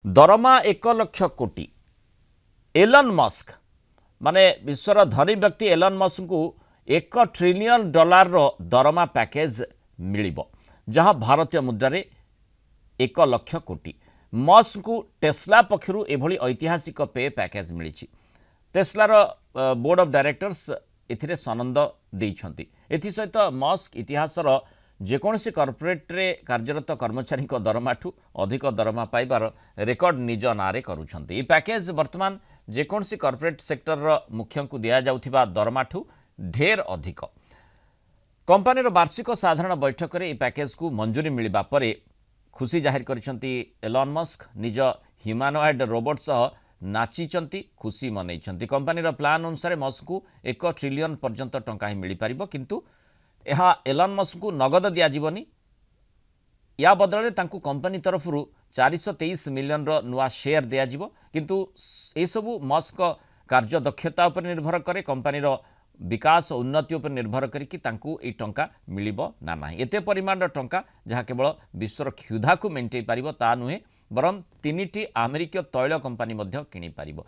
दरमा 1 लाख कोटी Elon Musk माने विश्वर धनी व्यक्ति एलन मस्क को $1 ट्रिलियन रो दरमा पैकेज मिलिबो जहां भारतीय मुद्रा रे 1 लाख कोटी। मस्क को टेस्ला पक्षरु एभली ऐतिहासिक पे पैकेज मिली। टेस्लार बोर्ड ऑफ डायरेक्टर्स एथिरे सनंद देइछंती। एथि सहित मस्क इतिहासर जेकोसी कॉर्पोरेट रे कार्यरत कर्मचारी दरमाठू अधिक दरमा पाइबार रेकर्ड निज नारे करुछंती। ई पैकेज वर्तमान जेकोसी कॉर्पोरेट सेक्टर मुख्य को दिया जाउथिबा दरमाठू ढेर अधिक। कंपनी वार्षिक साधारण बैठक में पैकेज को मंजूरी मिलवा पर खुशी जाहिर करिसंती एलन मस्क। निज ह्यूमैनॉइड रोबोट सह नाचिचंती, खुशी मनैछंती। कंपनी प्लान अनुसार मस्क को 1 ट्रिलियन पर्यंत टंका ही मिल पारिबो, किंतु यह एलन मस्क को नगद दियाजिबनी। या बदले तांकु कंपनी तरफ 423 मिलियन नुआ शेयर दियाजिबो, किंतु ए सबु मस्क कार्य दक्षता उपर निर्भर करे, कंपनी विकास उन्नति उपर निर्भर करिकि तांकु ए टंका मिलिबो ना नाही। एते परिमाण टंका जहाँ केवल विश्वर क्षुधा को मेंटेई पारिबो ता नुहे, बरं 3टी अमेरिकीय तैल कंपनी मध्य किनि पारिबो।